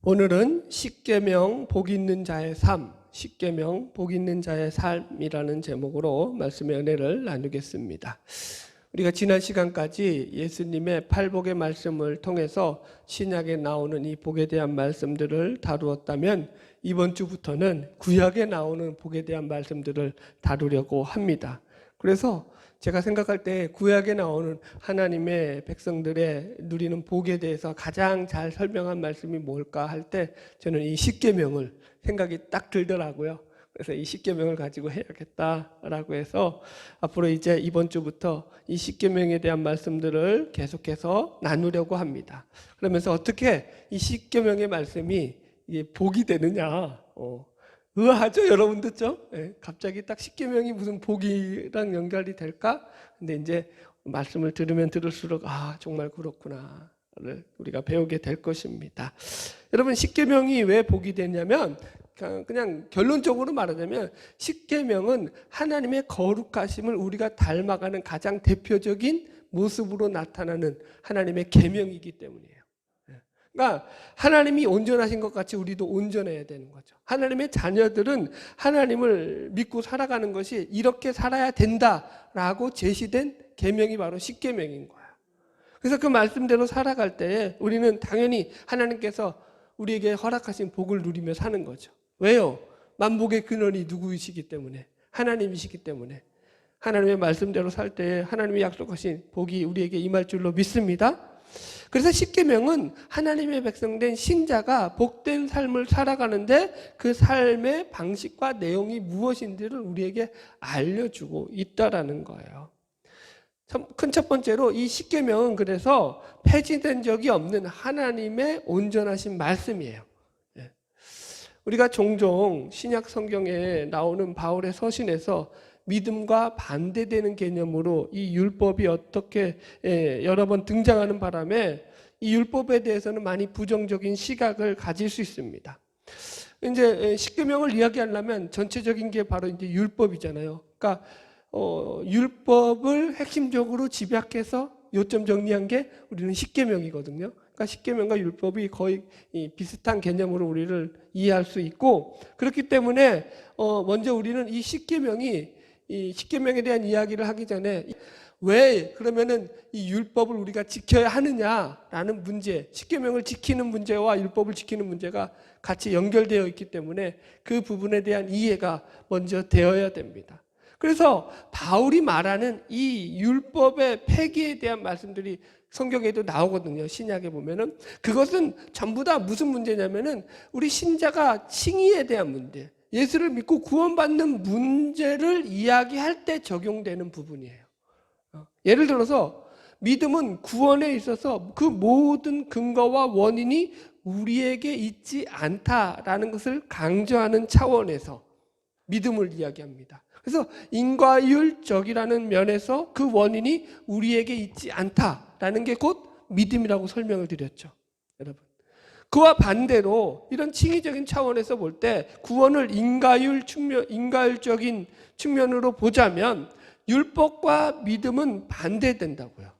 오늘은 십계명 복 있는 자의 삶, 십계명 복 있는 자의 삶이라는 제목으로 말씀의 은혜를 나누겠습니다. 우리가 지난 시간까지 예수님의 팔복의 말씀을 통해서 신약에 나오는 이 복에 대한 말씀들을 다루었다면 이번 주부터는 구약에 나오는 복에 대한 말씀들을 다루려고 합니다. 그래서 제가 생각할 때 구약에 나오는 하나님의 백성들의 누리는 복에 대해서 가장 잘 설명한 말씀이 뭘까 할 때 저는 이 십계명을 생각이 딱 들더라고요. 그래서 이 십계명을 가지고 해야겠다라고 해서 앞으로 이제 이번 주부터 이 십계명에 대한 말씀들을 계속해서 나누려고 합니다. 그러면서 어떻게 이 십계명의 말씀이 이게 복이 되느냐, 의아하죠, 여러분 듣죠? 갑자기 딱 십계명이 무슨 복이랑 연결이 될까? 근데 이제 말씀을 들으면 들을수록 정말 그렇구나를 우리가 배우게 될 것입니다. 여러분, 십계명이 왜 복이 되냐면 그냥 결론적으로 말하자면 십계명은 하나님의 거룩하심을 우리가 닮아가는 가장 대표적인 모습으로 나타나는 하나님의 계명이기 때문이에요. 그러니까 하나님이 온전하신 것 같이 우리도 온전해야 되는 거죠. 하나님의 자녀들은 하나님을 믿고 살아가는 것이 이렇게 살아야 된다라고 제시된 계명이 바로 십계명인 거야. 그래서 그 말씀대로 살아갈 때 우리는 당연히 하나님께서 우리에게 허락하신 복을 누리며 사는 거죠. 왜요? 만복의 근원이 누구이시기 때문에, 하나님이시기 때문에 하나님의 말씀대로 살 때 하나님이 약속하신 복이 우리에게 임할 줄로 믿습니다. 그래서 십계명은 하나님의 백성된 신자가 복된 삶을 살아가는데 그 삶의 방식과 내용이 무엇인지를 우리에게 알려주고 있다라는 거예요. 큰 첫 번째로 이 십계명은 그래서 폐지된 적이 없는 하나님의 온전하신 말씀이에요. 우리가 종종 신약 성경에 나오는 바울의 서신에서 믿음과 반대되는 개념으로 이 율법이 어떻게 여러 번 등장하는 바람에 이 율법에 대해서는 많이 부정적인 시각을 가질 수 있습니다. 이제 십계명을 이야기하려면 전체적인 게 바로 이제 율법이잖아요. 그러니까 율법을 핵심적으로 집약해서 요점 정리한 게 우리는 십계명이거든요. 그러니까 십계명과 율법이 거의 비슷한 개념으로 우리를 이해할 수 있고, 그렇기 때문에 먼저 우리는 이 십계명에 대한 이야기를 하기 전에 왜 그러면은 이 율법을 우리가 지켜야 하느냐라는 문제, 십계명을 지키는 문제와 율법을 지키는 문제가 같이 연결되어 있기 때문에 그 부분에 대한 이해가 먼저 되어야 됩니다. 그래서 바울이 말하는 이 율법의 폐기에 대한 말씀들이 성경에도 나오거든요. 신약에 보면은 그것은 전부 다 무슨 문제냐면은 우리 신자가 칭의에 대한 문제, 예수를 믿고 구원받는 문제를 이야기할 때 적용되는 부분이에요. 예를 들어서 믿음은 구원에 있어서 그 모든 근거와 원인이 우리에게 있지 않다라는 것을 강조하는 차원에서 믿음을 이야기합니다. 그래서 인과율적이라는 면에서 그 원인이 우리에게 있지 않다라는 게 곧 믿음이라고 설명을 드렸죠, 여러분. 그와 반대로 이런 칭의적인 차원에서 볼 때 구원을 인과율적인 측면으로 보자면 율법과 믿음은 반대된다고요.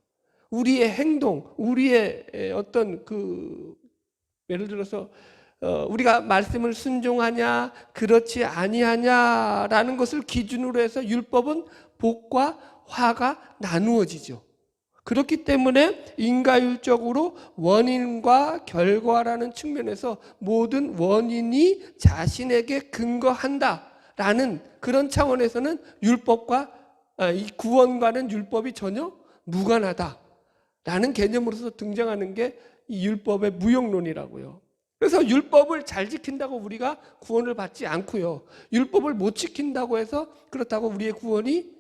우리의 행동, 우리의 어떤 예를 들어서 우리가 말씀을 순종하냐 그렇지 아니하냐라는 것을 기준으로 해서 율법은 복과 화가 나누어지죠. 그렇기 때문에 인과율적으로 원인과 결과라는 측면에서 모든 원인이 자신에게 근거한다라는 그런 차원에서는 이 구원과는 율법이 전혀 무관하다라는 개념으로서 등장하는 게 이 율법의 무용론이라고요. 그래서 율법을 잘 지킨다고 우리가 구원을 받지 않고요, 율법을 못 지킨다고 해서 그렇다고 우리의 구원이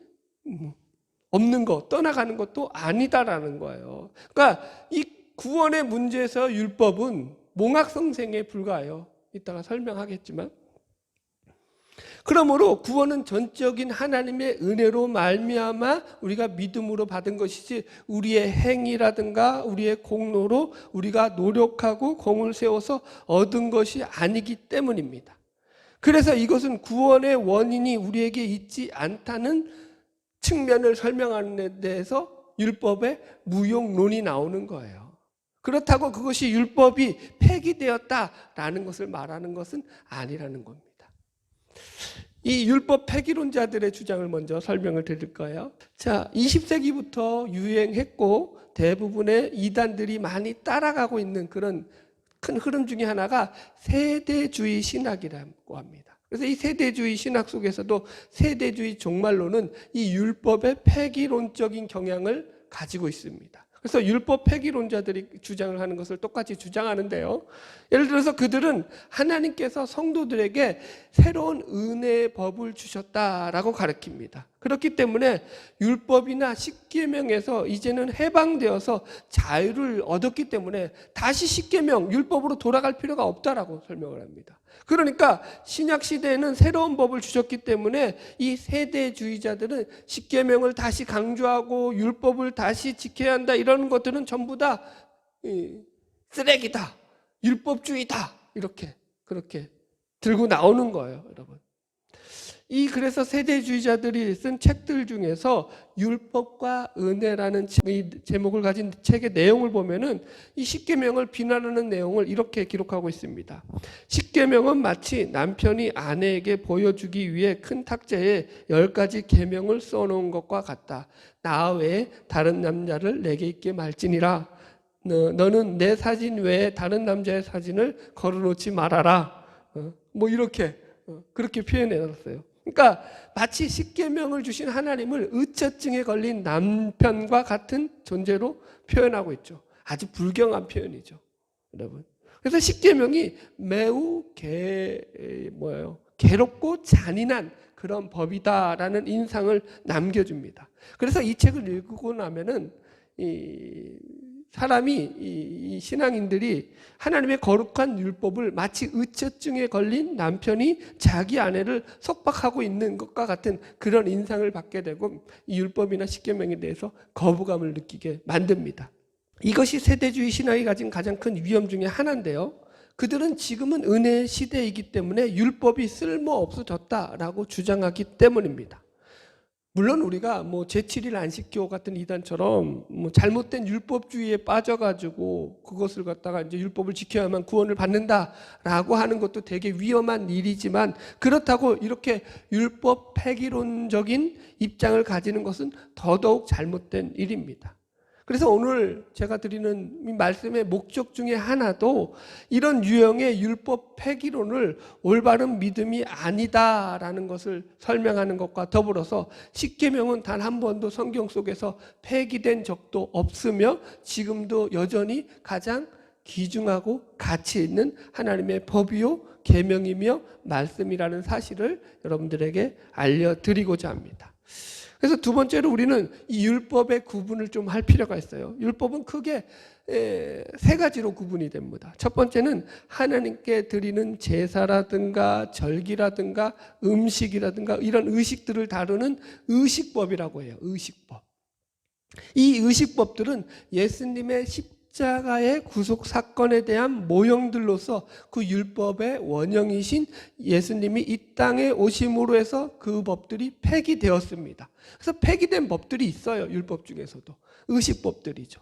없는 것, 떠나가는 것도 아니다라는 거예요. 그러니까 이 구원의 문제에서 율법은 몽학성생에 불과해요. 이따가 설명하겠지만, 그러므로 구원은 전적인 하나님의 은혜로 말미암아 우리가 믿음으로 받은 것이지 우리의 행위라든가 우리의 공로로 우리가 노력하고 공을 세워서 얻은 것이 아니기 때문입니다. 그래서 이것은 구원의 원인이 우리에게 있지 않다는 측면을 설명하는 데 대해서 율법의 무용론이 나오는 거예요. 그렇다고 그것이 율법이 폐기되었다라는 것을 말하는 것은 아니라는 겁니다. 이 율법 폐기론자들의 주장을 먼저 설명을 드릴 거예요. 자, 20세기부터 유행했고 대부분의 이단들이 많이 따라가고 있는 그런 큰 흐름 중에 하나가 세대주의 신학이라고 합니다. 그래서 이 세대주의 신학 속에서도 세대주의 종말론은 이 율법의 폐기론적인 경향을 가지고 있습니다. 그래서 율법 폐기론자들이 주장을 하는 것을 똑같이 주장하는데요. 예를 들어서 그들은 하나님께서 성도들에게 새로운 은혜의 법을 주셨다라고 가르칩니다. 그렇기 때문에 율법이나 십계명에서 이제는 해방되어서 자유를 얻었기 때문에 다시 십계명, 율법으로 돌아갈 필요가 없다라고 설명을 합니다. 그러니까 신약 시대에는 새로운 법을 주셨기 때문에 이 세대주의자들은 십계명을 다시 강조하고 율법을 다시 지켜야 한다 이런 것들은 전부 다 쓰레기다, 율법주의다 이렇게 그렇게 들고 나오는 거예요, 여러분. 그래서 세대주의자들이 쓴 책들 중에서 율법과 은혜라는 이 제목을 가진 책의 내용을 보면은 이 십계명을 비난하는 내용을 이렇게 기록하고 있습니다. 십계명은 마치 남편이 아내에게 보여주기 위해 큰 탁자에 10가지 계명을 써놓은 것과 같다. 나 외에 다른 남자를 내게 있게 말지니라. 너는 내 사진 외에 다른 남자의 사진을 걸어놓지 말아라. 뭐 이렇게 그렇게 표현해 놨어요. 그러니까 마치 십계명을 주신 하나님을 의처증에 걸린 남편과 같은 존재로 표현하고 있죠. 아주 불경한 표현이죠, 여러분. 그래서 십계명이 매우 괴롭고 잔인한 그런 법이다라는 인상을 남겨줍니다. 그래서 이 책을 읽고 나면은 이 신앙인들이 하나님의 거룩한 율법을 마치 의처증에 걸린 남편이 자기 아내를 속박하고 있는 것과 같은 그런 인상을 받게 되고 이 율법이나 십계명에 대해서 거부감을 느끼게 만듭니다. 이것이 세대주의 신학이 가진 가장 큰 위험 중에 하나인데요. 그들은 지금은 은혜의 시대이기 때문에 율법이 쓸모 없어졌다라고 주장하기 때문입니다. 물론 우리가 제7일 안식교 같은 이단처럼 잘못된 율법주의에 빠져가지고 그것을 갖다가 이제 율법을 지켜야만 구원을 받는다라고 하는 것도 되게 위험한 일이지만 그렇다고 이렇게 율법 폐기론적인 입장을 가지는 것은 더더욱 잘못된 일입니다. 그래서 오늘 제가 드리는 이 말씀의 목적 중에 하나도 이런 유형의 율법 폐기론을 올바른 믿음이 아니다라는 것을 설명하는 것과 더불어서 십계명은 단 한 번도 성경 속에서 폐기된 적도 없으며 지금도 여전히 가장 귀중하고 가치 있는 하나님의 법이요 계명이며 말씀이라는 사실을 여러분들에게 알려드리고자 합니다. 그래서 두 번째로 우리는 이 율법의 구분을 좀 할 필요가 있어요. 율법은 크게 세 가지로 구분이 됩니다. 첫 번째는 하나님께 드리는 제사라든가 절기라든가 음식이라든가 이런 의식들을 다루는 의식법이라고 해요. 의식법. 이 의식법들은 예수님의 십자가의 구속 사건에 대한 모형들로서 그 율법의 원형이신 예수님이 이 땅에 오심으로 해서 그 법들이 폐기되었습니다. 그래서 폐기된 법들이 있어요. 율법 중에서도 의식법들이죠.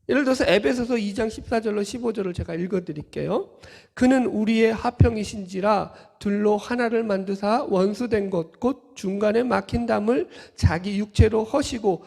예를 들어서 에베소서 2장 14절로 15절을 제가 읽어드릴게요. 그는 우리의 화평이신지라 둘로 하나를 만드사 원수된 것 곧 중간에 막힌 담을 자기 육체로 허시고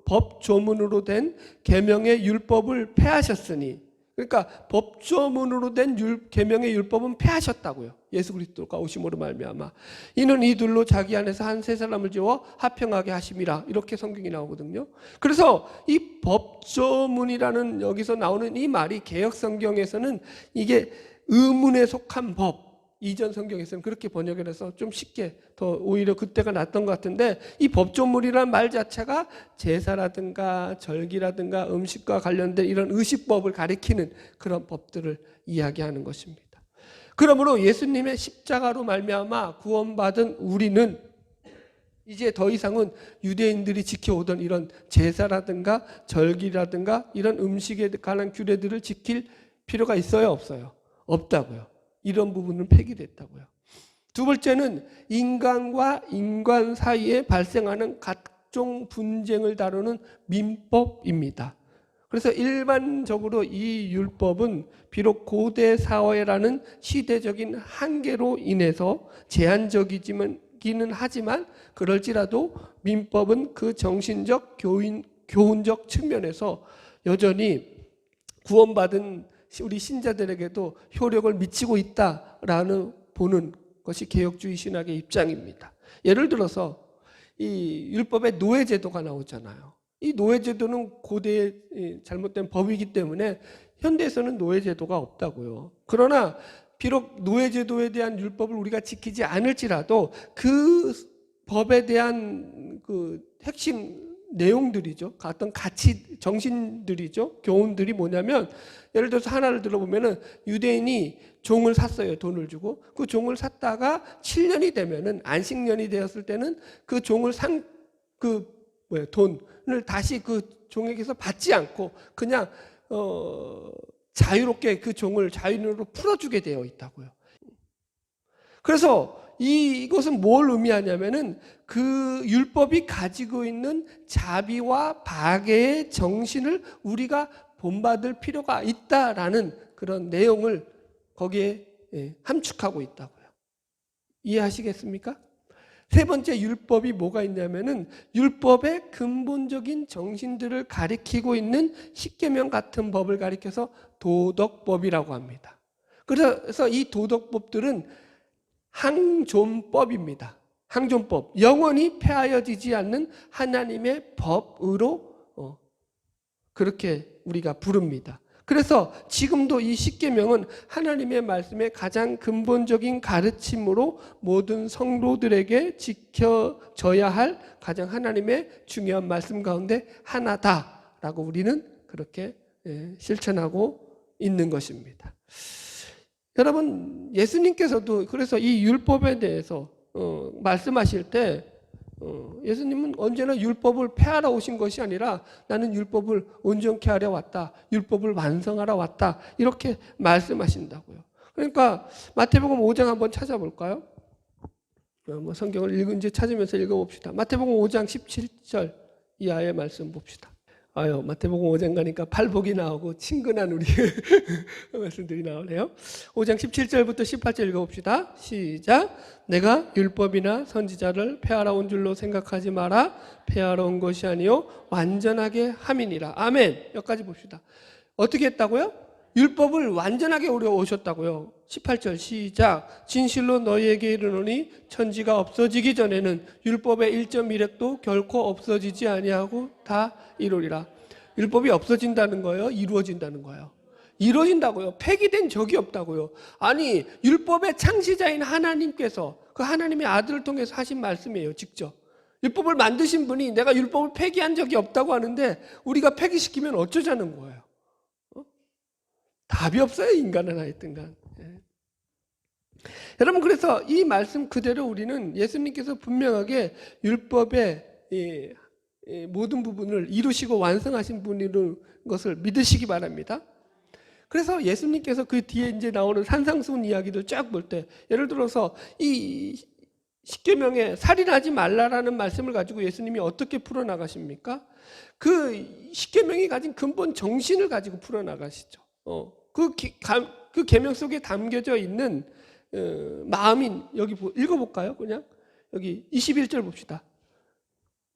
법조문으로 된 계명의 율법을 폐하셨으니, 그러니까 법조문으로 된 계명의 율법은 폐하셨다고요. 예수 그리스도가 오심으로 말미암아 이는 이 둘로 자기 안에서 한 세 사람을 지어 화평하게 하심이라 이렇게 성경이 나오거든요. 그래서 이 법조문이라는 여기서 나오는 이 말이 개역 성경에서는 이게 의문에 속한 법, 이전 성경에서는 그렇게 번역을 해서 좀 쉽게 더 오히려 그때가 낫던 것 같은데 이 법조문이라는 말 자체가 제사라든가 절기라든가 음식과 관련된 이런 의식법을 가리키는 그런 법들을 이야기하는 것입니다. 그러므로 예수님의 십자가로 말미암아 구원받은 우리는 이제 더 이상은 유대인들이 지켜오던 이런 제사라든가 절기라든가 이런 음식에 관한 규례들을 지킬 필요가 있어요, 없어요? 없다고요. 이런 부분은 폐기됐다고요. 두 번째는 인간과 인간 사이에 발생하는 각종 분쟁을 다루는 민법입니다. 그래서 일반적으로 이 율법은 비록 고대 사회라는 시대적인 한계로 인해서 제한적이기는 하지만 그럴지라도 민법은 그 정신적 교훈적 측면에서 여전히 구원받은 우리 신자들에게도 효력을 미치고 있다라는 보는 것이 개혁주의 신학의 입장입니다. 예를 들어서 이 율법에 노예제도가 나오잖아요. 이 노예제도는 고대의 잘못된 법이기 때문에 현대에서는 노예제도가 없다고요. 그러나 비록 노예제도에 대한 율법을 우리가 지키지 않을지라도 그 법에 대한 그 핵심 내용들이죠. 어떤 가치, 정신들이죠. 교훈들이 뭐냐면 예를 들어서 하나를 들어보면은 유대인이 종을 샀어요. 돈을 주고. 그 종을 샀다가 7년이 되면은 안식년이 되었을 때는 그 종을 돈을 다시 그 종에게서 받지 않고 그냥 자유롭게 그 종을 자유인으로 풀어주게 되어 있다고요. 그래서 이것은 뭘 의미하냐면은 그 율법이 가지고 있는 자비와 박애의 정신을 우리가 본받을 필요가 있다라는 그런 내용을 거기에 함축하고 있다고요. 이해하시겠습니까? 세 번째 율법이 뭐가 있냐면은 율법의 근본적인 정신들을 가리키고 있는 십계명 같은 법을 가리켜서 도덕법이라고 합니다. 그래서 이 도덕법들은 항존법입니다. 항존법, 영원히 폐하여지지 않는 하나님의 법으로 그렇게 우리가 부릅니다. 그래서 지금도 이 십계명은 하나님의 말씀의 가장 근본적인 가르침으로 모든 성도들에게 지켜져야 할 가장 하나님의 중요한 말씀 가운데 하나다라고 우리는 그렇게 실천하고 있는 것입니다. 여러분, 예수님께서도 그래서 이 율법에 대해서 말씀하실 때 예수님은 언제나 율법을 폐하러 오신 것이 아니라 나는 율법을 온전케 하려 왔다. 율법을 완성하러 왔다. 이렇게 말씀하신다고요. 그러니까 마태복음 5장 한번 찾아볼까요? 성경을 읽은지 찾으면서 읽어봅시다. 마태복음 5장 17절 이하의 말씀 봅시다. 마태복음 5장 가니까 팔복이 나오고 친근한 우리 말씀들이 나오네요. 5장 17절부터 18절 읽어봅시다. 시작. 내가 율법이나 선지자를 폐하러 온 줄로 생각하지 마라. 폐하러 온 것이 아니요 완전하게 함이니라. 아멘. 여기까지 봅시다. 어떻게 했다고요? 율법을 완전하게 오셨다고요. 18절 시작. 진실로 너희에게 이르노니 천지가 없어지기 전에는 율법의 1.1획도 결코 없어지지 아니하고 다 이루리라. 율법이 없어진다는 거예요? 이루어진다는 거예요? 이루어진다고요. 폐기된 적이 없다고요. 아니, 율법의 창시자인 하나님께서 그 하나님의 아들을 통해서 하신 말씀이에요. 직접. 율법을 만드신 분이 내가 율법을 폐기한 적이 없다고 하는데 우리가 폐기시키면 어쩌자는 거예요? 답이 없어요. 인간은 하여튼간. 여러분, 그래서 이 말씀 그대로 우리는 예수님께서 분명하게 율법의 모든 부분을 이루시고 완성하신 분이라는 것을 믿으시기 바랍니다. 그래서 예수님께서 그 뒤에 이제 나오는 산상수훈 이야기들 쫙 볼 때 예를 들어서 이 십계명에 살인하지 말라라는 말씀을 가지고 예수님이 어떻게 풀어나가십니까? 그 십계명이 가진 근본 정신을 가지고 풀어나가시죠. 그 계명 속에 담겨져 있는 마음이 여기 읽어볼까요? 그냥 여기 21절 봅시다.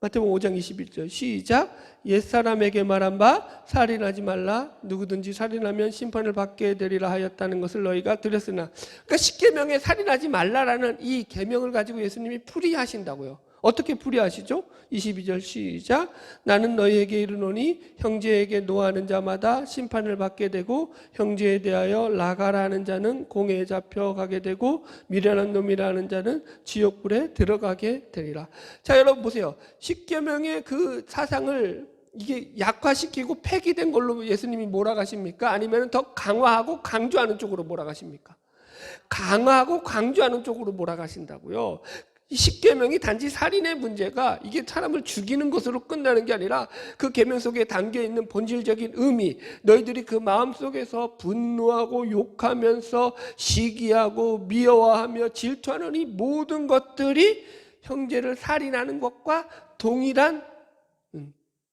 마태복음 5장 21절 시작. 옛사람에게 말한 바 살인하지 말라. 누구든지 살인하면 심판을 받게 되리라 하였다는 것을 너희가 들었으나. 그러니까 십계명에 살인하지 말라라는 이 계명을 가지고 예수님이 풀이하신다고요. 어떻게 풀이하시죠? 22절 시작. 나는 너희에게 이르노니 형제에게 노하는 자마다 심판을 받게 되고 형제에 대하여 나가라 하는 자는 공회에 잡혀가게 되고 미련한 놈이라는 자는 지옥불에 들어가게 되리라. 자, 여러분 보세요. 십계명의 그 사상을 이게 약화시키고 폐기된 걸로 예수님이 몰아가십니까? 아니면 더 강화하고 강조하는 쪽으로 몰아가십니까? 강화하고 강조하는 쪽으로 몰아가신다고요. 이 십계명이 단지 살인의 문제가 이게 사람을 죽이는 것으로 끝나는 게 아니라 그 계명 속에 담겨있는 본질적인 의미, 너희들이 그 마음속에서 분노하고 욕하면서 시기하고 미워하며 질투하는 이 모든 것들이 형제를 살인하는 것과 동일한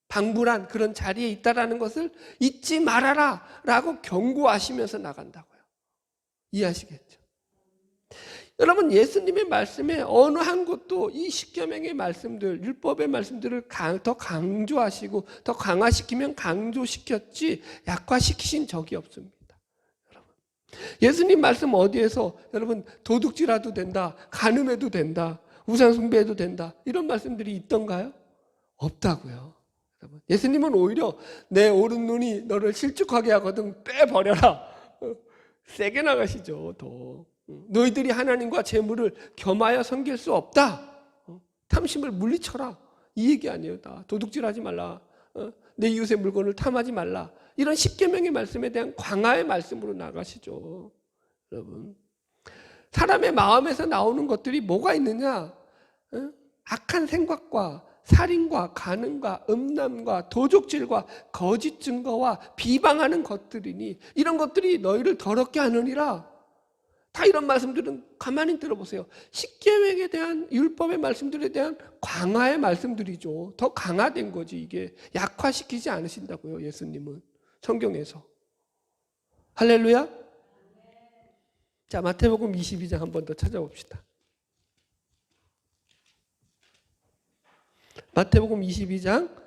방불한 그런 자리에 있다라는 것을 잊지 말아라 라고 경고하시면서 나간다고요. 이해하시겠죠? 여러분, 예수님의 말씀에 어느 한 곳도 이 십계명의 말씀들, 율법의 말씀들을 더 강조하시고 더 강화시키면 강조시켰지 약화시키신 적이 없습니다. 여러분, 예수님 말씀 어디에서 여러분 도둑질해도 된다, 간음해도 된다, 우상 숭배해도 된다 이런 말씀들이 있던가요? 없다고요. 여러분, 예수님은 오히려 내 오른 눈이 너를 실족하게 하거든 빼버려라. 세게 나가시죠. 더 너희들이 하나님과 재물을 겸하여 섬길 수 없다. 탐심을 물리쳐라. 이 얘기 아니에요. 다 도둑질하지 말라. 내 이웃의 물건을 탐하지 말라. 이런 십계명의 말씀에 대한 광화의 말씀으로 나가시죠. 여러분, 사람의 마음에서 나오는 것들이 뭐가 있느냐? 악한 생각과 살인과 간음과 음란과 도적질과 거짓 증거와 비방하는 것들이니 이런 것들이 너희를 더럽게 하느니라. 다 이런 말씀들은 가만히 들어보세요. 십계명에 대한 율법의 말씀들에 대한 강화의 말씀들이죠. 더 강화된 거지. 이게 약화시키지 않으신다고요. 예수님은 성경에서. 할렐루야. 자, 마태복음 22장 한 번 더 찾아봅시다. 마태복음 22장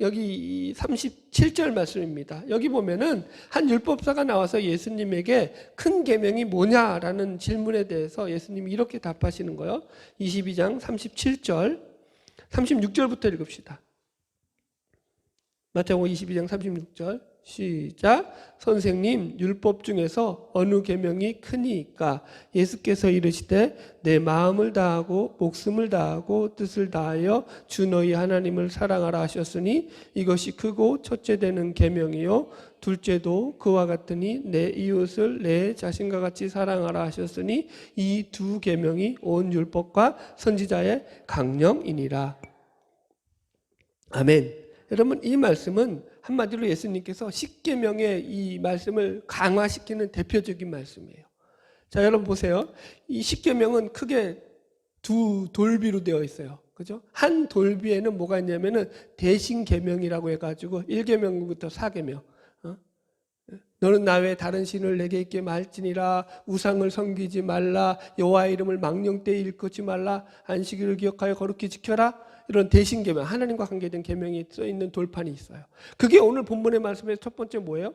여기 37절 말씀입니다. 여기 보면은 한 율법사가 나와서 예수님에게 큰 계명이 뭐냐라는 질문에 대해서 예수님이 이렇게 답하시는 거예요. 22장 37절 36절부터 읽읍시다. 마태복음 22장 36절 시작. 선생님, 율법 중에서 어느 계명이 크니까? 예수께서 이르시되 내 마음을 다하고 목숨을 다하고 뜻을 다하여 주 너희 하나님을 사랑하라 하셨으니 이것이 크고 첫째 되는 계명이요 둘째도 그와 같으니 내 이웃을 내 자신과 같이 사랑하라 하셨으니 이 두 계명이 온 율법과 선지자의 강령이니라. 아멘. 여러분, 이 말씀은 한마디로 예수님께서 십계명의 이 말씀을 강화시키는 대표적인 말씀이에요. 자, 여러분 보세요. 이 십계명은 크게 두 돌비로 되어 있어요. 그죠? 한 돌비에는 뭐가 있냐면은 대신 계명이라고 해가지고 1계명부터 4계명. 너는 나 외에 다른 신을 내게 있게 말지니라. 우상을 섬기지 말라. 여호와의 이름을 망령 때 일컫지 말라. 안식일을 기억하여 거룩히 지켜라. 이런 대신 계명, 하나님과 관계된 계명이 써 있는 돌판이 있어요. 그게 오늘 본문의 말씀의 첫 번째 뭐예요?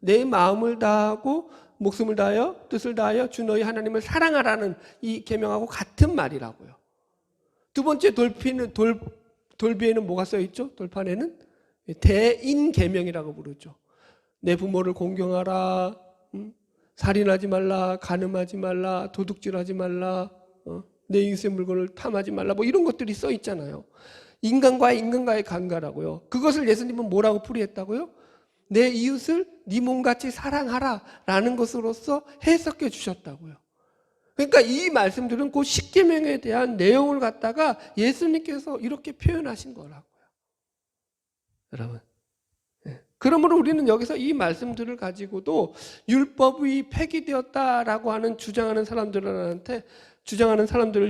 내 마음을 다하고 목숨을 다하여 뜻을 다하여 주 너희 하나님을 사랑하라는 이 계명하고 같은 말이라고요. 두 번째 돌비에는 뭐가 써 있죠? 돌판에는 대인 계명이라고 부르죠. 내 부모를 공경하라, 살인하지 말라, 간음하지 말라, 도둑질하지 말라, 내 이웃의 물건을 탐하지 말라, 뭐 이런 것들이 써 있잖아요. 인간과의 관계라고요. 그것을 예수님은 뭐라고 풀이했다고요? 내 이웃을 네 몸같이 사랑하라 라는 것으로서 해석해 주셨다고요. 그러니까 이 말씀들은 그 십계명에 대한 내용을 갖다가 예수님께서 이렇게 표현하신 거라고요. 여러분, 그러므로 우리는 여기서 이 말씀들을 가지고도 율법이 폐기되었다라고 하는 주장하는 사람들을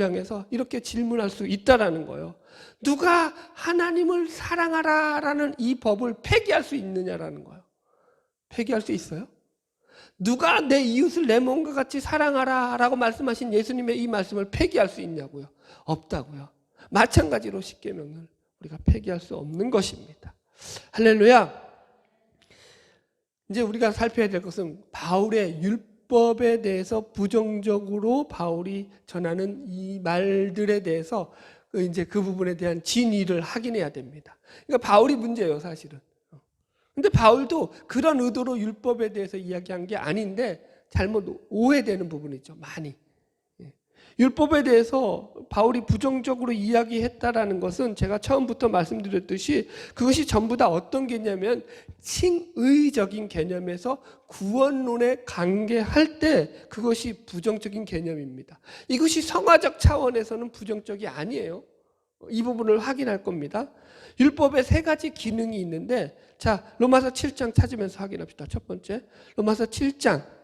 향해서 이렇게 질문할 수 있다라는 거예요. 누가 하나님을 사랑하라라는 이 법을 폐기할 수 있느냐라는 거예요. 폐기할 수 있어요? 누가 내 이웃을 내 몸과 같이 사랑하라라고 말씀하신 예수님의 이 말씀을 폐기할 수 있냐고요? 없다고요. 마찬가지로 십계명을 우리가 폐기할 수 없는 것입니다. 할렐루야. 이제 우리가 살펴야 될 것은 바울의 율법에 대해서 부정적으로 바울이 전하는 이 말들에 대해서 이제 그 부분에 대한 진위를 확인해야 됩니다. 그러니까 바울이 문제예요, 사실은. 근데 바울도 그런 의도로 율법에 대해서 이야기한 게 아닌데 잘못 오해되는 부분이 있죠, 많이. 율법에 대해서 바울이 부정적으로 이야기했다라는 것은 제가 처음부터 말씀드렸듯이 그것이 전부 다 어떤 개념이냐면 칭의적인 개념에서 구원론에 관계할 때 그것이 부정적인 개념입니다. 이것이 성화적 차원에서는 부정적이 아니에요. 이 부분을 확인할 겁니다. 율법에 세 가지 기능이 있는데, 자, 로마서 7장 찾으면서 확인합시다. 첫 번째, 로마서 7장.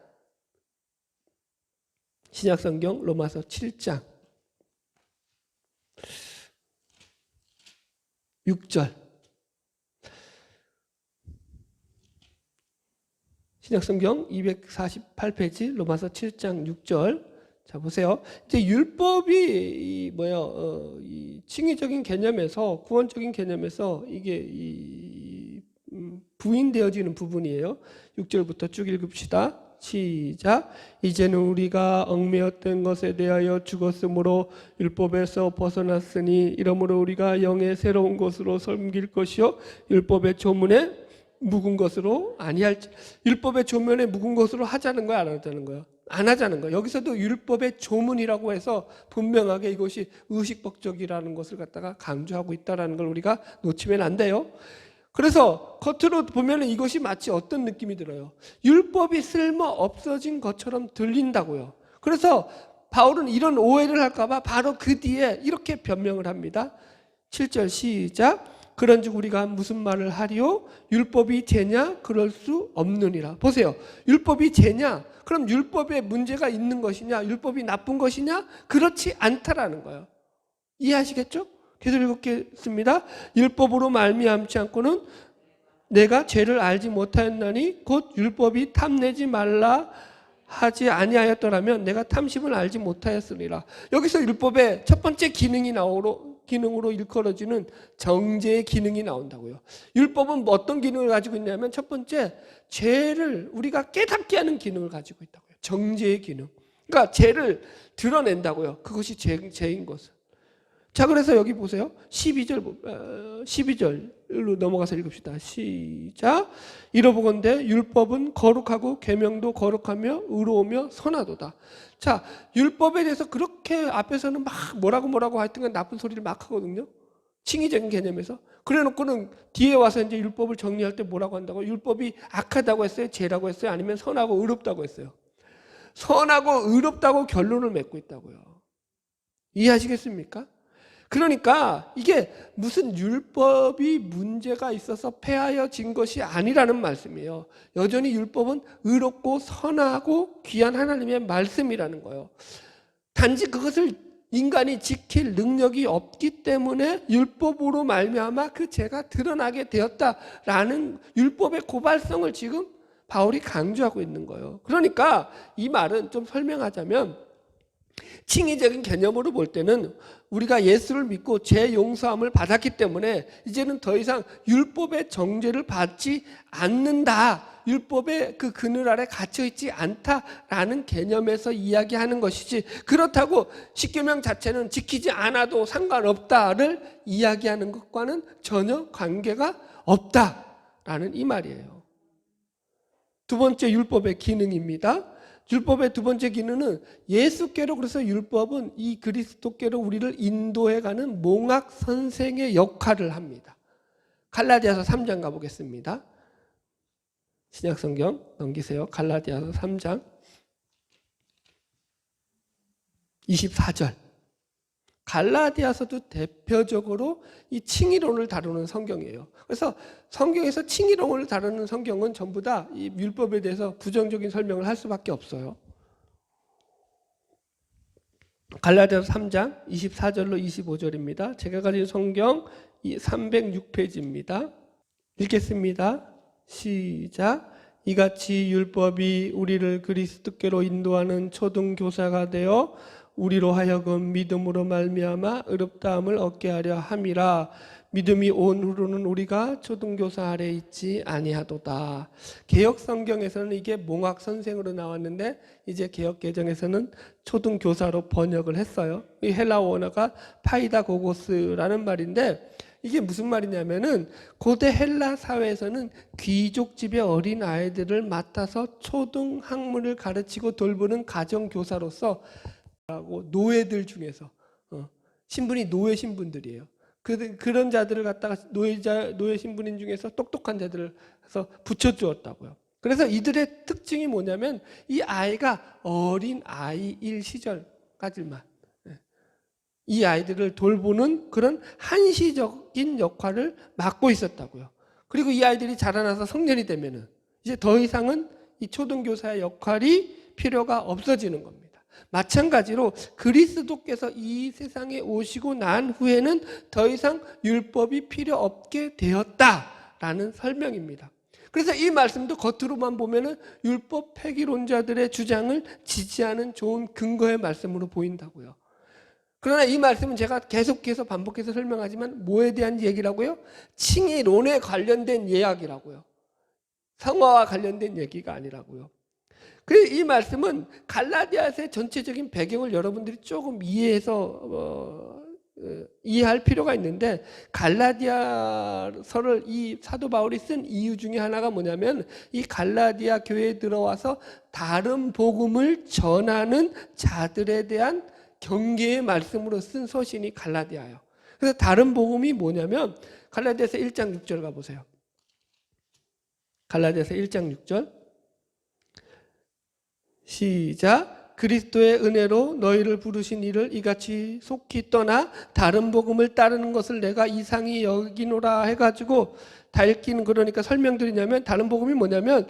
신약성경 로마서 7장 6절. 신약성경 248페이지 로마서 7장 6절. 자 보세요. 이제 율법이 이 칭의적인 개념에서 구원적인 개념에서 이게 부인되어지는 부분이에요. 6절부터 쭉 읽읍시다. 시작. 이제는 우리가 얽매였던 것에 대하여 죽었으므로 율법에서 벗어났으니 이러므로 우리가 영의 새로운 것으로 섬길 것이요 율법의 조문에 묵은 것으로 아니할지. 율법의 조문에 묵은 것으로 하자는 거야, 안 하자는 거야? 안 하자는 거야. 여기서도 율법의 조문이라고 해서 분명하게 이것이 의식법적이라는 것을 갖다가 강조하고 있다는 걸 우리가 놓치면 안 돼요. 그래서 겉으로 보면 이것이 마치 어떤 느낌이 들어요? 율법이 쓸모 없어진 것처럼 들린다고요. 그래서 바울은 이런 오해를 할까 봐 바로 그 뒤에 이렇게 변명을 합니다. 7절 시작. 그런즉 우리가 무슨 말을 하리요? 율법이 죄냐? 그럴 수 없느니라. 보세요. 율법이 죄냐? 그럼 율법에 문제가 있는 것이냐? 율법이 나쁜 것이냐? 그렇지 않다라는 거예요. 이해하시겠죠? 계속 읽겠습니다. 율법으로 말미암지 않고는 내가 죄를 알지 못하였나니 곧 율법이 탐내지 말라 하지 아니하였더라면 내가 탐심을 알지 못하였으리라. 여기서 율법의 첫 번째 기능으로 일컬어지는 정죄의 기능이 나온다고요. 율법은 어떤 기능을 가지고 있냐면 첫 번째 죄를 우리가 깨닫게 하는 기능을 가지고 있다고요. 정죄의 기능. 그러니까 죄를 드러낸다고요. 그것이 죄인 것을. 자, 그래서 여기 보세요. 12절로 넘어가서 읽읍시다. 시작. 이러보건대 율법은 거룩하고 계명도 거룩하며 의로우며 선하도다. 자, 율법에 대해서 그렇게 앞에서는 막 뭐라고 하여튼 나쁜 소리를 막 하거든요. 칭의적인 개념에서. 그래 놓고는 뒤에 와서 이제 율법을 정리할 때 뭐라고 한다고? 율법이 악하다고 했어요? 죄라고 했어요? 아니면 선하고 의롭다고 했어요? 선하고 의롭다고 결론을 맺고 있다고요. 이해하시겠습니까? 그러니까 이게 무슨 율법이 문제가 있어서 폐하여진 것이 아니라는 말씀이에요. 여전히 율법은 의롭고 선하고 귀한 하나님의 말씀이라는 거예요. 단지 그것을 인간이 지킬 능력이 없기 때문에 율법으로 말미암아 그 죄가 드러나게 되었다라는 율법의 고발성을 지금 바울이 강조하고 있는 거예요. 그러니까 이 말은 좀 설명하자면 칭의적인 개념으로 볼 때는 우리가 예수를 믿고 죄 용서함을 받았기 때문에 이제는 더 이상 율법의 정죄를 받지 않는다. 율법의 그 그늘 아래 갇혀있지 않다라는 개념에서 이야기하는 것이지, 그렇다고 십계명 자체는 지키지 않아도 상관없다를 이야기하는 것과는 전혀 관계가 없다라는 이 말이에요. 두 번째 율법의 기능입니다. 율법의 두 번째 기능은 예수께로, 그래서 율법은 이 그리스도께로 우리를 인도해가는 몽학 선생의 역할을 합니다. 갈라디아서 3장 가보겠습니다. 신약성경 넘기세요. 갈라디아서 3장 24절. 갈라디아서도 대표적으로 이 칭의론을 다루는 성경이에요. 그래서 성경에서 칭의론을 다루는 성경은 전부 다 이 율법에 대해서 부정적인 설명을 할 수밖에 없어요. 갈라디아서 3장 24절로 25절입니다. 제가 가진 성경 306페이지입니다. 읽겠습니다. 시작. 이같이 율법이 우리를 그리스도께로 인도하는 초등교사가 되어 우리로 하여금 믿음으로 말미암아 의롭다함을 얻게 하려 함이라. 믿음이 온 후로는 우리가 초등교사 아래 있지 아니하도다. 개역 성경에서는 이게 몽학 선생으로 나왔는데 이제 개역 개정에서는 초등교사로 번역을 했어요. 이 헬라어 원어가 파이다고고스라는 말인데 이게 무슨 말이냐면은 고대 헬라 사회에서는 귀족 집의 어린 아이들을 맡아서 초등 학문을 가르치고 돌보는 가정교사로서 노예들 중에서 신분이 노예 신분들이에요. 그런 자들을 갖다가 노예 신분인 중에서 똑똑한 자들을 해서 붙여주었다고요. 그래서 이들의 특징이 뭐냐면 이 아이가 어린 아이일 시절까지만 이 아이들을 돌보는 그런 한시적인 역할을 맡고 있었다고요. 그리고 이 아이들이 자라나서 성년이 되면은 이제 더 이상은 이 초등교사의 역할이 필요가 없어지는 겁니다. 마찬가지로 그리스도께서 이 세상에 오시고 난 후에는 더 이상 율법이 필요 없게 되었다라는 설명입니다. 그래서 이 말씀도 겉으로만 보면은 율법 폐기론자들의 주장을 지지하는 좋은 근거의 말씀으로 보인다고요. 그러나 이 말씀은 제가 계속해서 반복해서 설명하지만 뭐에 대한 얘기라고요? 칭의론에 관련된 이야기라고요. 성화와 관련된 얘기가 아니라고요. 그래서 이 말씀은 갈라디아서의 전체적인 배경을 여러분들이 조금 이해할 필요가 있는데, 갈라디아서를 이 사도 바울이 쓴 이유 중에 하나가 뭐냐면 이 갈라디아 교회에 들어와서 다른 복음을 전하는 자들에 대한 경계의 말씀으로 쓴 서신이 갈라디아예요. 그래서 다른 복음이 뭐냐면 갈라디아서 1장 6절 가보세요. 갈라디아서 1장 6절 시작. 그리스도의 은혜로 너희를 부르신 이를 이같이 속히 떠나 다른 복음을 따르는 것을 내가 이상히 여기노라 해가지고 다 읽기는, 그러니까 설명드리냐면 다른 복음이 뭐냐면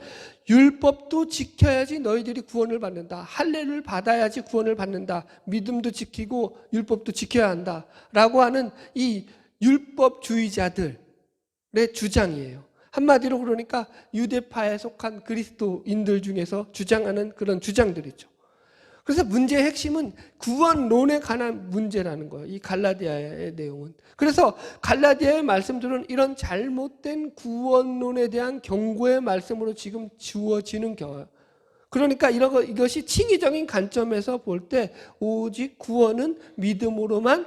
율법도 지켜야지 너희들이 구원을 받는다. 할례를 받아야지 구원을 받는다. 믿음도 지키고 율법도 지켜야 한다 라고 하는 이 율법주의자들의 주장이에요. 한마디로 그러니까 유대파에 속한 그리스도인들 중에서 주장하는 그런 주장들이죠. 그래서 문제의 핵심은 구원론에 관한 문제라는 거예요. 이 갈라디아의 내용은. 그래서 갈라디아의 말씀들은 이런 잘못된 구원론에 대한 경고의 말씀으로 지금 주어지는 경우예요. 그러니까 이것이 칭의적인 관점에서 볼 때 오직 구원은 믿음으로만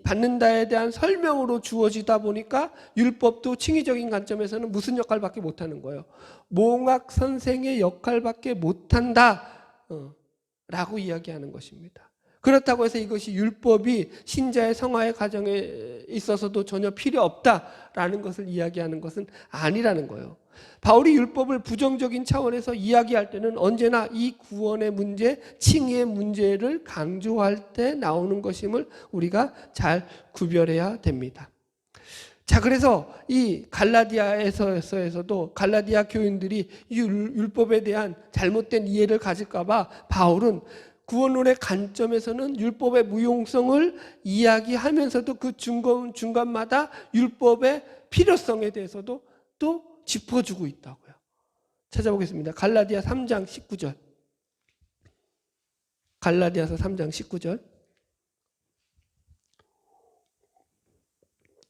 받는다에 대한 설명으로 주어지다 보니까 율법도 칭의적인 관점에서는 무슨 역할밖에 못하는 거예요. 몽학 선생의 역할밖에 못한다 라고 이야기하는 것입니다. 그렇다고 해서 이것이 율법이 신자의 성화의 과정에 있어서도 전혀 필요 없다라는 것을 이야기하는 것은 아니라는 거예요. 바울이 율법을 부정적인 차원에서 이야기할 때는 언제나 이 구원의 문제, 칭의의 문제를 강조할 때 나오는 것임을 우리가 잘 구별해야 됩니다. 자, 그래서 이 갈라디아에서도 갈라디아 교인들이 율법에 대한 잘못된 이해를 가질까 봐 바울은 구원론의 관점에서는 율법의 무용성을 이야기하면서도 그 중간마다 율법의 필요성에 대해서도 또 짚어주고 있다고요. 찾아보겠습니다. 갈라디아 3장 19절. 갈라디아서 3장 19절.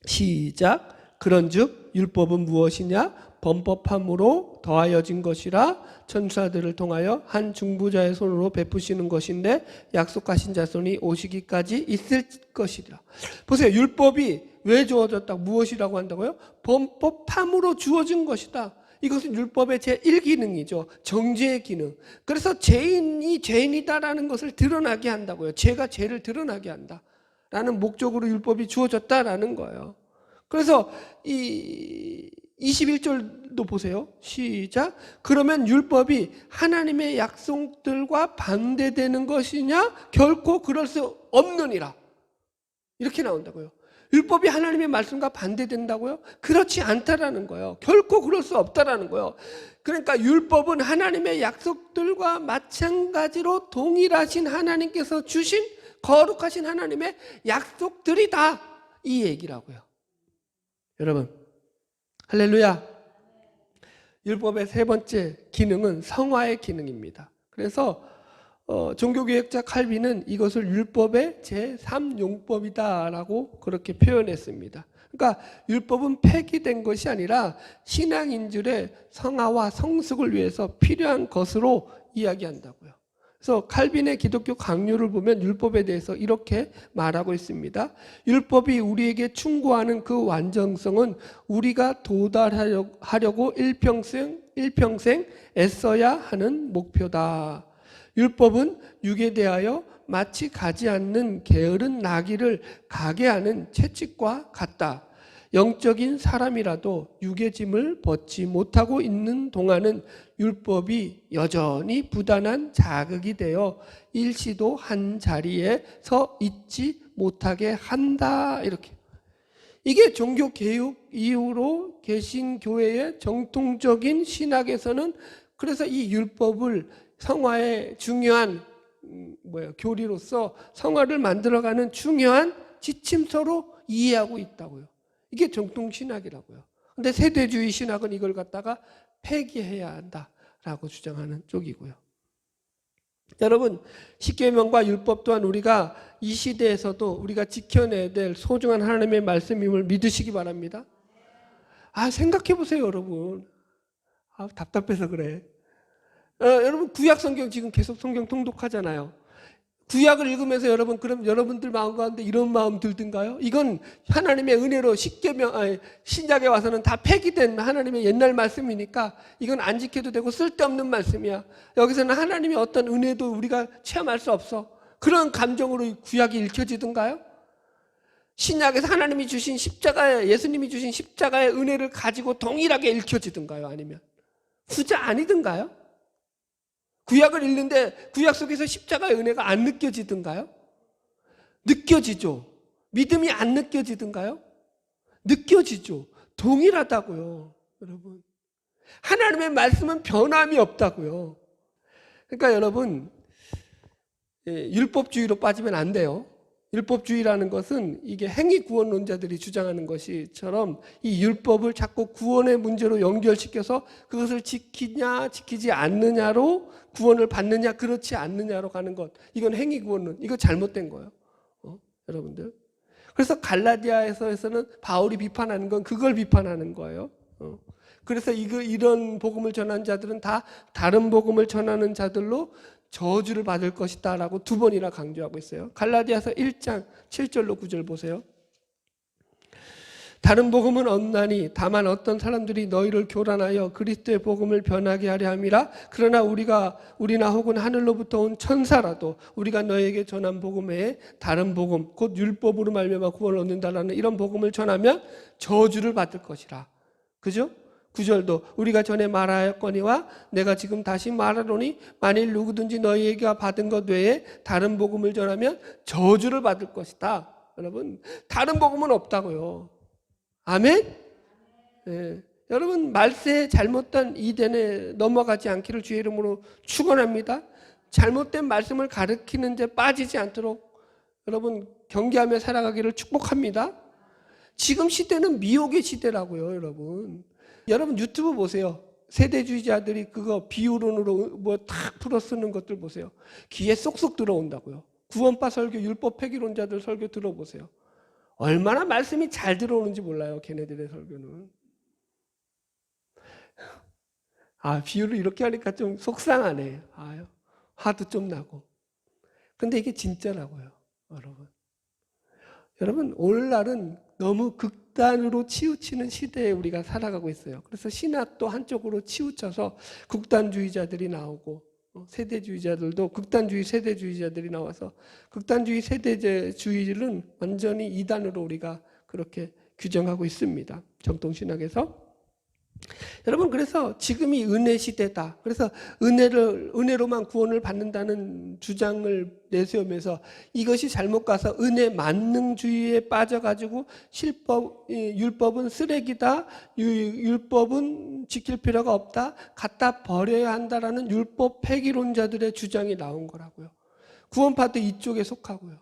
시작. 그런즉 율법은 무엇이냐? 범법함으로 더하여진 것이라 천사들을 통하여 한 중보자의 손으로 베푸시는 것인데 약속하신 자손이 오시기까지 있을 것이라. 보세요. 율법이 왜 주어졌다? 무엇이라고 한다고요? 범법함으로 주어진 것이다. 이것은 율법의 제1기능이죠. 정죄의 기능. 그래서 죄인이 죄인이다라는 것을 드러나게 한다고요. 죄가 죄를 드러나게 한다 라는 목적으로 율법이 주어졌다라는 거예요. 그래서 이 21절도 보세요. 시작. 그러면 율법이 하나님의 약속들과 반대되는 것이냐? 결코 그럴 수 없느니라. 이렇게 나온다고요. 율법이 하나님의 말씀과 반대된다고요? 그렇지 않다라는 거예요. 결코 그럴 수 없다라는 거예요. 그러니까 율법은 하나님의 약속들과 마찬가지로 동일하신 하나님께서 주신 거룩하신 하나님의 약속들이다. 이 얘기라고요. 여러분, 할렐루야. 율법의 세 번째 기능은 성화의 기능입니다. 그래서 종교개혁자 칼빈은 이것을 율법의 제3용법이다라고 그렇게 표현했습니다. 그러니까 율법은 폐기된 것이 아니라 신앙인들의 성화와 성숙을 위해서 필요한 것으로 이야기한다고요. 그래서 칼빈의 기독교 강요를 보면 율법에 대해서 이렇게 말하고 있습니다. 율법이 우리에게 충고하는 그 완전성은 우리가 도달하려고 일평생 애써야 하는 목표다. 율법은 육에 대하여 마치 가지 않는 게으른 나귀를 가게 하는 채찍과 같다. 영적인 사람이라도 육의 짐을 벗지 못하고 있는 동안은 율법이 여전히 부단한 자극이 되어 일시도 한 자리에 서 있지 못하게 한다. 이렇게. 이게 종교 개혁 이후로 개신교회의 정통적인 신학에서는 그래서 이 율법을 성화의 중요한 교리로서 성화를 만들어가는 중요한 지침서로 이해하고 있다고요. 이게 정통신학이라고요. 근데 세대주의 신학은 이걸 갖다가 폐기해야 한다라고 주장하는 쪽이고요. 여러분, 십계명과 율법 또한 우리가 이 시대에서도 우리가 지켜내야 될 소중한 하나님의 말씀임을 믿으시기 바랍니다. 생각해 보세요, 여러분. 답답해서 그래. 여러분, 구약 성경 지금 계속 성경 통독하잖아요. 구약을 읽으면서 여러분, 그럼 여러분들 마음 가운데 이런 마음 들든가요? 이건 하나님의 은혜로 신약에 와서는 다 폐기된 하나님의 옛날 말씀이니까 이건 안 지켜도 되고 쓸데없는 말씀이야. 여기서는 하나님의 어떤 은혜도 우리가 체험할 수 없어. 그런 감정으로 구약이 읽혀지든가요? 신약에서 하나님이 주신 예수님이 주신 십자가의 은혜를 가지고 동일하게 읽혀지든가요? 아니면 후자 아니든가요? 구약을 읽는데 구약 속에서 십자가의 은혜가 안 느껴지든가요? 느껴지죠. 믿음이 안 느껴지든가요? 느껴지죠. 동일하다고요, 여러분. 하나님의 말씀은 변함이 없다고요. 그러니까 여러분, 율법주의로 빠지면 안 돼요. 율법주의라는 것은 이게 행위구원론자들이 주장하는 것이처럼 이 율법을 자꾸 구원의 문제로 연결시켜서 그것을 지키냐 지키지 않느냐로 구원을 받느냐 그렇지 않느냐로 가는 것, 이건 행위구원론, 이거 잘못된 거예요. 여러분들. 그래서 갈라디아에서는 바울이 비판하는 건 그걸 비판하는 거예요. 그래서 이런 복음을 전하는 자들은 다 다른 복음을 전하는 자들로 저주를 받을 것이다 라고 2번이나 강조하고 있어요. 갈라디아서 1장 7절로 9절 보세요. 다른 복음은 없나니 다만 어떤 사람들이 너희를 교란하여 그리스도의 복음을 변하게 하려 함이라. 그러나 우리나 혹은 하늘로부터 온 천사라도 우리가 너희에게 전한 복음 외에 다른 복음 곧 율법으로 말미암아 구원을 얻는다라는 이런 복음을 전하면 저주를 받을 것이라. 그죠? 9절도 우리가 전에 말하였거니와 내가 지금 다시 말하노니 만일 누구든지 너희에게 받은 것 외에 다른 복음을 전하면 저주를 받을 것이다. 여러분, 다른 복음은 없다고요. 아멘? 네. 여러분, 말세에 잘못된 이단에 넘어가지 않기를 주의 이름으로 축원합니다. 잘못된 말씀을 가르치는 데 빠지지 않도록 여러분 경계하며 살아가기를 축복합니다. 지금 시대는 미혹의 시대라고요, 여러분. 여러분 유튜브 보세요. 세대주의자들이 그거 비유론으로 뭐 탁 풀어 쓰는 것들 보세요. 귀에 쏙쏙 들어온다고요. 구원파 설교, 율법 폐기론자들 설교 들어보세요. 얼마나 말씀이 잘 들어오는지 몰라요, 걔네들의 설교는. 비유를 이렇게 하니까 좀 속상하네. 화도 좀 나고. 근데 이게 진짜라고요, 여러분. 여러분, 오늘날은 너무 극단으로 치우치는 시대에 우리가 살아가고 있어요. 그래서 신학도 한쪽으로 치우쳐서 극단주의자들이 나오고 세대주의자들도 극단주의 세대주의자들이 나와서 극단주의 세대주의는 완전히 이단으로 우리가 그렇게 규정하고 있습니다. 정통신학에서. 여러분, 그래서 지금이 은혜 시대다. 그래서 은혜로만 구원을 받는다는 주장을 내세우면서 이것이 잘못 가서 은혜 만능주의에 빠져가지고 율법은 쓰레기다. 율법은 지킬 필요가 없다. 갖다 버려야 한다라는 율법 폐기론자들의 주장이 나온 거라고요. 구원파도 이쪽에 속하고요.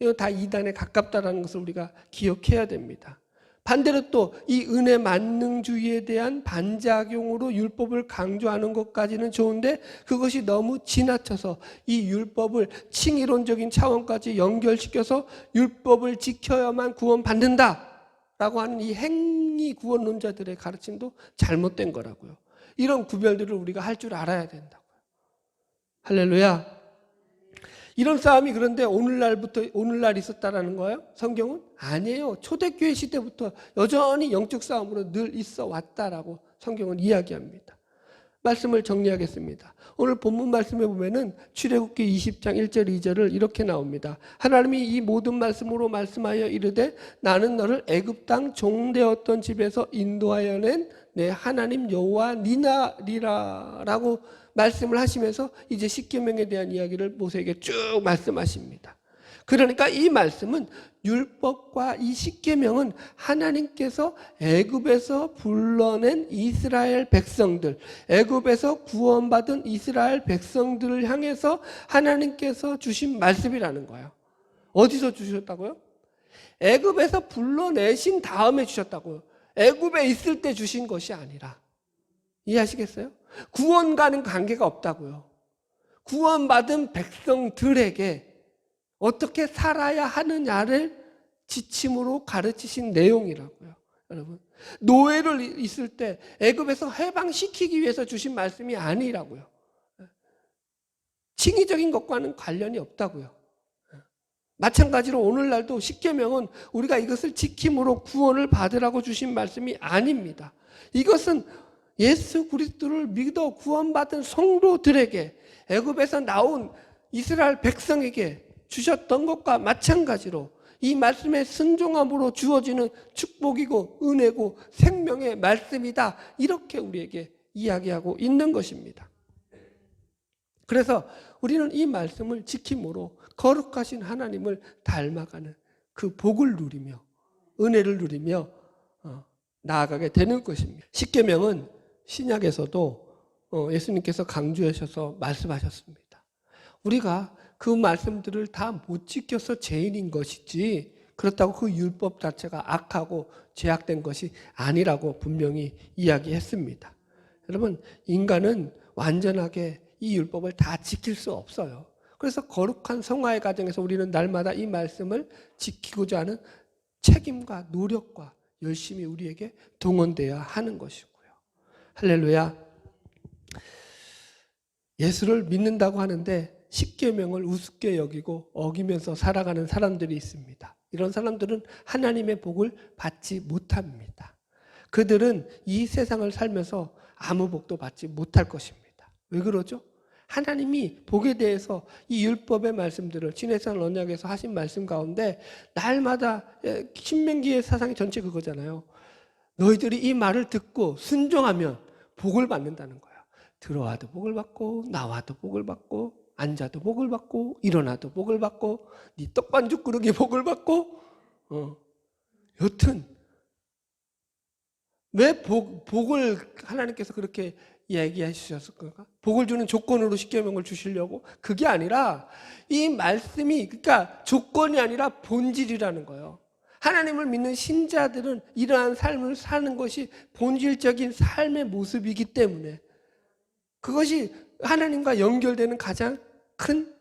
이거 다 이단에 가깝다라는 것을 우리가 기억해야 됩니다. 반대로 또 이 은혜 만능주의에 대한 반작용으로 율법을 강조하는 것까지는 좋은데 그것이 너무 지나쳐서 이 율법을 칭의론적인 차원까지 연결시켜서 율법을 지켜야만 구원받는다라고 하는 이 행위 구원론자들의 가르침도 잘못된 거라고요. 이런 구별들을 우리가 할 줄 알아야 된다고요. 할렐루야. 이런 싸움이 그런데 오늘날 있었다라는 거예요? 성경은? 아니에요. 초대교회 시대부터 여전히 영적 싸움으로 늘 있어 왔다라고 성경은 이야기합니다. 말씀을 정리하겠습니다. 오늘 본문 말씀에 보면은 출애굽기 20장 1절 2절을 이렇게 나옵니다. 하나님이 이 모든 말씀으로 말씀하여 이르되 나는 너를 애굽 땅 종되었던 집에서 인도하여 낸 내 하나님 여호와 니나리라라고 말씀을 하시면서 이제 십계명에 대한 이야기를 모세에게 쭉 말씀하십니다. 그러니까 이 말씀은 율법과 이 십계명은 하나님께서 애굽에서 불러낸 이스라엘 백성들, 애굽에서 구원받은 이스라엘 백성들을 향해서 하나님께서 주신 말씀이라는 거예요. 어디서 주셨다고요? 애굽에서 불러내신 다음에 주셨다고요. 애굽에 있을 때 주신 것이 아니라, 이해하시겠어요? 구원과는 관계가 없다고요. 구원받은 백성들에게 어떻게 살아야 하느냐를 지침으로 가르치신 내용이라고요. 여러분, 노예를 있을 때 애굽에서 해방시키기 위해서 주신 말씀이 아니라고요. 칭의적인 것과는 관련이 없다고요. 마찬가지로 오늘날도 십계명은 우리가 이것을 지킴으로 구원을 받으라고 주신 말씀이 아닙니다. 이것은 예수 그리스도를 믿어 구원받은 성도들에게, 애굽에서 나온 이스라엘 백성에게 주셨던 것과 마찬가지로 이 말씀에 순종함으로 주어지는 축복이고 은혜고 생명의 말씀이다, 이렇게 우리에게 이야기하고 있는 것입니다. 그래서 우리는 이 말씀을 지킴으로 거룩하신 하나님을 닮아가는 그 복을 누리며 은혜를 누리며 나아가게 되는 것입니다. 십계명은 신약에서도 예수님께서 강조하셔서 말씀하셨습니다. 우리가 그 말씀들을 다 못 지켜서 죄인인 것이지, 그렇다고 그 율법 자체가 악하고 죄악된 것이 아니라고 분명히 이야기했습니다. 여러분, 인간은 완전하게 이 율법을 다 지킬 수 없어요. 그래서 거룩한 성화의 과정에서 우리는 날마다 이 말씀을 지키고자 하는 책임과 노력과 열심히 우리에게 동원되어야 하는 것이고요. 할렐루야. 예수를 믿는다고 하는데 십계명을 우습게 여기고 어기면서 살아가는 사람들이 있습니다. 이런 사람들은 하나님의 복을 받지 못합니다. 그들은 이 세상을 살면서 아무 복도 받지 못할 것입니다. 왜 그러죠? 하나님이 복에 대해서 이 율법의 말씀들을 진해산 언약에서 하신 말씀 가운데 날마다, 신명기의 사상이 전체 그거잖아요. 너희들이 이 말을 듣고 순종하면 복을 받는다는 거야. 들어와도 복을 받고 나와도 복을 받고 앉아도 복을 받고 일어나도 복을 받고 네 떡반죽 그릇이 복을 받고 여튼 왜 복을 하나님께서 그렇게 얘기해 주셨을까? 복을 주는 조건으로 십계명을 주시려고? 그게 아니라 이 말씀이, 그러니까 조건이 아니라 본질이라는 거예요. 하나님을 믿는 신자들은 이러한 삶을 사는 것이 본질적인 삶의 모습이기 때문에 그것이 하나님과 연결되는 가장 큰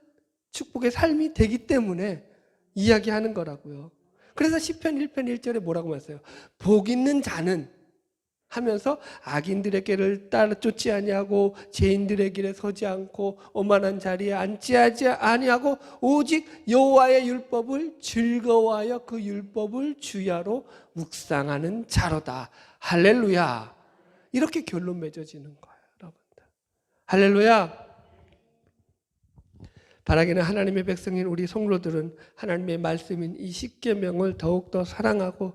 축복의 삶이 되기 때문에 이야기하는 거라고요. 그래서 시편 1편 1절에 뭐라고 말했어요? 복 있는 자는 하면서 악인들의 길을 따라 쫓지 아니하고 죄인들의 길에 서지 않고 오만한 자리에 앉지 아니하고 오직 여호와의 율법을 즐거워하여 그 율법을 주야로 묵상하는 자로다. 할렐루야. 이렇게 결론 맺어지는 거예요, 여러분들. 할렐루야. 바라기는 하나님의 백성인 우리 성도들은 하나님의 말씀인 이 십계명을 더욱더 사랑하고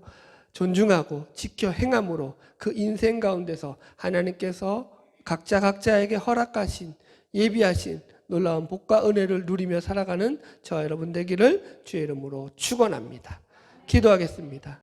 존중하고 지켜 행함으로 그 인생 가운데서 하나님께서 각자에게 허락하신 예비하신 놀라운 복과 은혜를 누리며 살아가는 저와 여러분 되기를 주의 이름으로 축원합니다. 기도하겠습니다.